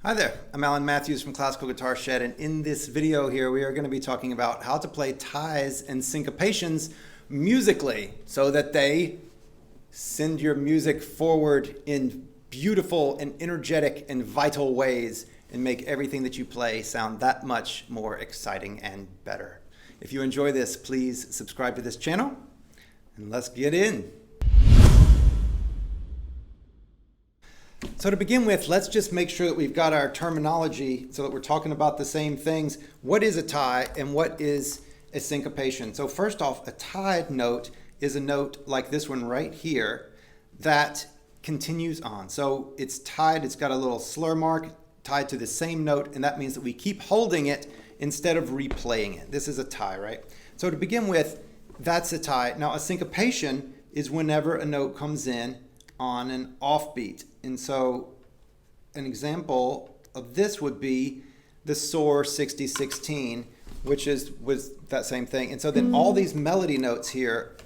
Hi there, I'm Alan Matthews from Classical Guitar Shed, and in this video here we are going to be talking about how to play ties and syncopations musically so that they send your music forward in beautiful and energetic and vital ways and make everything that you play sound that much more exciting and better. If you enjoy this, please subscribe to this channel and let's get in. So to begin with, let's just make sure that we've got our terminology so that we're talking about the same things. What is a tie and what is a syncopation? So first off, a tied note is a note like this one right here that continues on. So it's tied, it's got a little slur mark tied to the same note, and that means that we keep holding it instead of replaying it. This is a tie, right? So to begin with, that's a tie. Now a syncopation is whenever a note comes in on an offbeat. And so an example of this would be the soar 60-16, which was that same thing. And so then all these melody notes here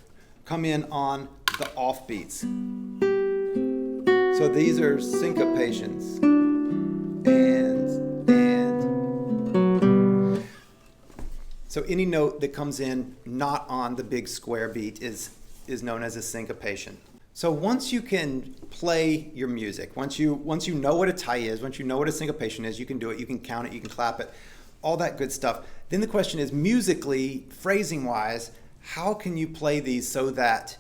come in on the offbeats. So these are syncopations. And. So any note that comes in not on the big square beat is known as a syncopation. So once you can play your music, once you know what a tie is, once you know what a syncopation is, you can do it, you can count it, you can clap it, all that good stuff. Then the question is, musically, phrasing-wise, how can you play these so that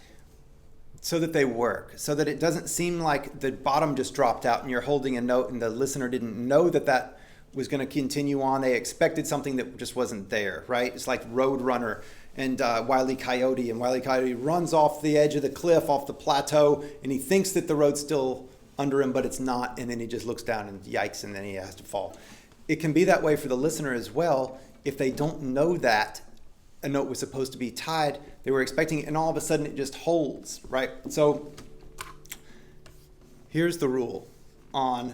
they work, so that it doesn't seem like the bottom just dropped out and you're holding a note and the listener didn't know that was going to continue on. They expected something that just wasn't there, right? It's like Roadrunner and Wile E. Coyote, and Wile E. Coyote runs off the edge of the cliff, off the plateau, and he thinks that the road's still under him, but it's not, and then he just looks down and yikes, and then he has to fall. It can be that way for the listener as well. If they don't know that a note was supposed to be tied, they were expecting it, and all of a sudden it just holds, right? So here's the rule. On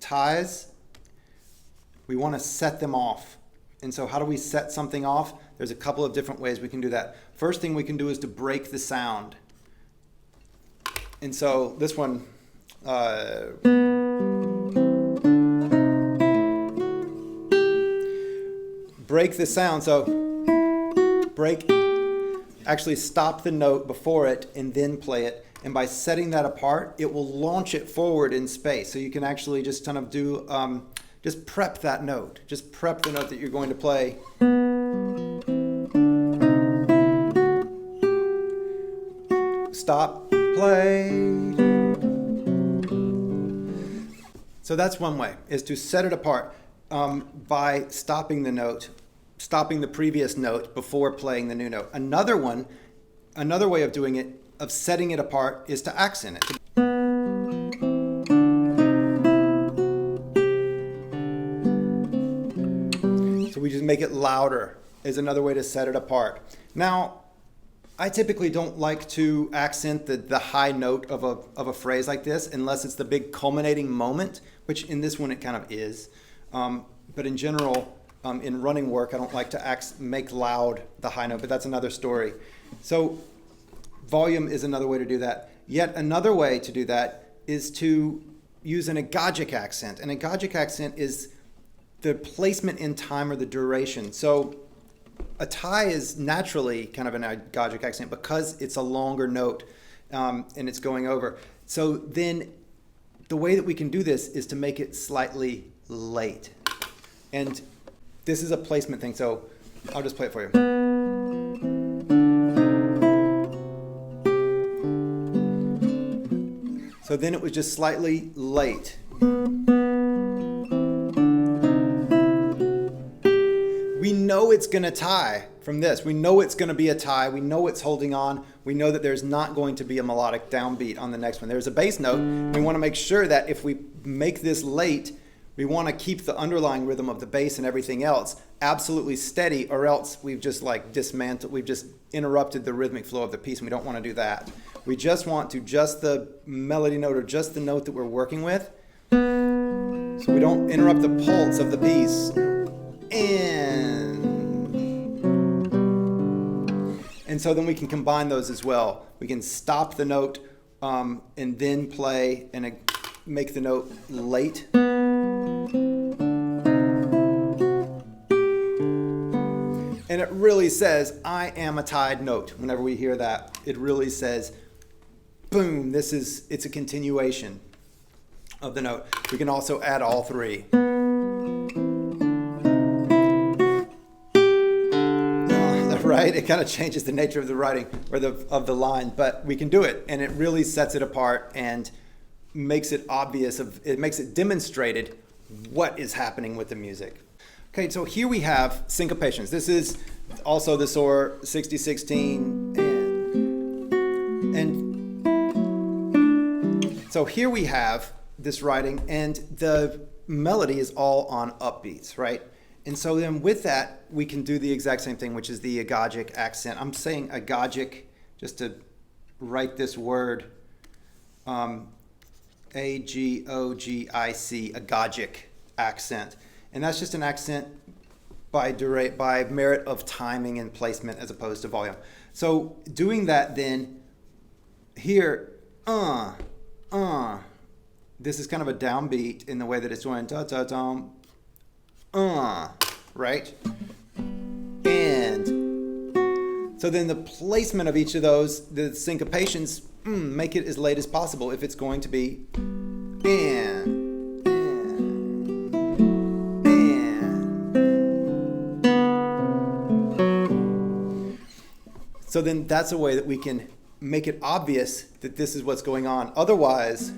ties, we want to set them off. And so how do we set something off? There's a couple of different ways we can do that. First thing we can do is to break the sound. And so this one, break the sound. So break, actually stop the note before it and then play it. And by setting that apart, it will launch it forward in space. So you can actually just kind of do, just prep that note. Just prep the note that you're going to play. Stop, play. So that's one way, is to set it apart by stopping the note, stopping the previous note before playing the new note. Another way of doing it, of setting it apart, is to accent it. So we just make it louder is another way to set it apart. Now, I typically don't like to accent the high note of a phrase like this unless it's the big culminating moment, which in this one it kind of is. But in general, in running work, I don't like to make loud the high note, but that's another story. So volume is another way to do that. Yet another way to do that is to use an agogic accent. An agogic accent is the placement in time or the duration. So a tie is naturally kind of an agogic accent because it's a longer note and it's going over. So then the way that we can do this is to make it slightly late. And this is a placement thing, so I'll just play it for you. So then it was just slightly late. We know it's going to tie from this. We know it's going to be a tie. We know it's holding on. We know that there's not going to be a melodic downbeat on the next one. There's a bass note. We want to make sure that if we make this late, we want to keep the underlying rhythm of the bass and everything else absolutely steady, or else we've just like dismantled, we've just interrupted the rhythmic flow of the piece, and we don't want to do that. We just want to just the melody note or just the note that we're working with, so we don't interrupt the pulse of the piece. And so then we can combine those as well. We can stop the note and then play and make the note late. And And it really says, I am a tied note. Whenever we hear that, it really says, boom, it's a continuation of the note. We can also add all three. Right? It kind of changes the nature of the writing or of the line, but we can do it, and it really sets it apart and makes it obvious. It makes it demonstrated what is happening with the music. Okay, so here we have syncopations. This is also the Soar 60-16, and so here we have this writing, and the melody is all on upbeats, right? And so then with that, we can do the exact same thing, which is the agogic accent. I'm saying agogic just to write this word, A-G-O-G-I-C, agogic accent. And that's just an accent by merit of timing and placement as opposed to volume. So doing that then, here, this is kind of a downbeat in the way that it's going da-da-dum, right? And so then the placement of each of those, the syncopations, make it as late as possible if it's going to be and. So then that's a way that we can make it obvious that this is what's going on. Otherwise,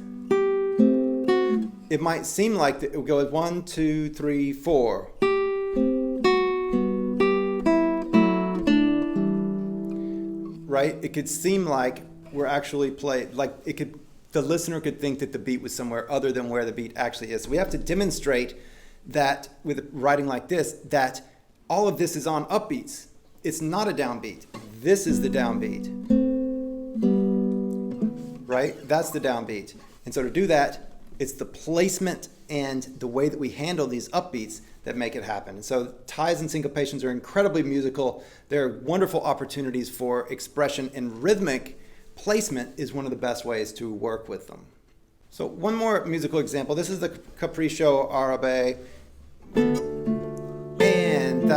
it might seem like it would go 1, 2, 3, 4. Right? It could seem like we're actually the listener could think that the beat was somewhere other than where the beat actually is. So we have to demonstrate that with writing like this, that all of this is on upbeats. It's not a downbeat. This is the downbeat. Right? That's the downbeat. And so to do that, it's the placement and the way that we handle these upbeats that make it happen. And so ties and syncopations are incredibly musical. They're wonderful opportunities for expression, and rhythmic placement is one of the best ways to work with them. So one more musical example. This is the Capriccio Arabe, and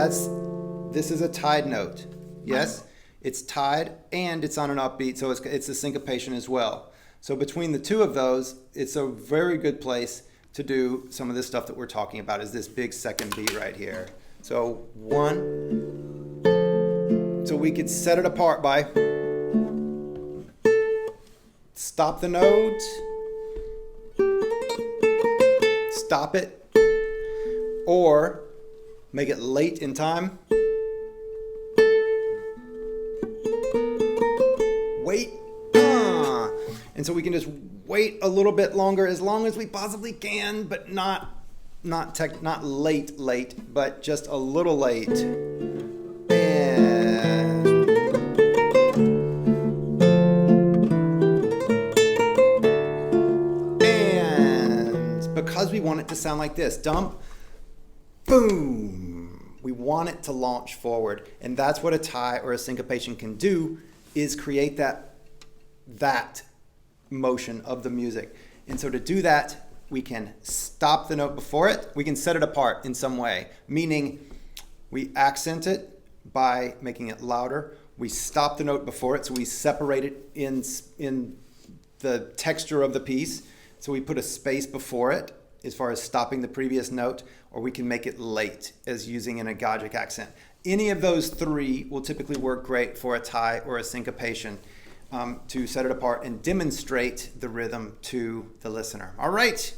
this is a tied note. Yes, it's tied and it's on an upbeat, so it's a syncopation as well. So between the two of those, it's a very good place to do some of this stuff that we're talking about, is this big second beat right here. So 1, so we could set it apart by stop the note, stop it, or make it late in time, wait, and so we can just wait a little bit longer, as long as we possibly can, but not late, but just a little late. And because we want it to sound like this, dump, boom. We want it to launch forward, and that's what a tie or a syncopation can do, is create that motion of the music. And so to do that, we can stop the note before it. We can set it apart in some way, meaning we accent it by making it louder. We stop the note before it, so we separate it in the texture of the piece. So we put a space before it as far as stopping the previous note, or we can make it late as using an agogic accent. Any of those three will typically work great for a tie or a syncopation. To set it apart and demonstrate the rhythm to the listener. All right.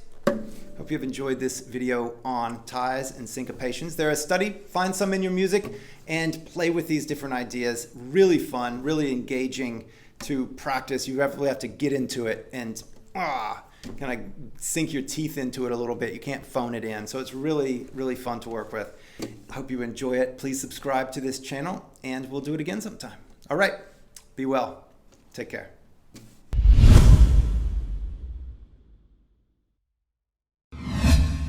Hope you've enjoyed this video on ties and syncopations. They're a study. Find some in your music and play with these different ideas. Really fun, really engaging to practice. You really have to get into it and kind of sink your teeth into it a little bit. You can't phone it in. So it's really, really fun to work with. I hope you enjoy it. Please subscribe to this channel, and we'll do it again sometime. All right. Be well. Take care.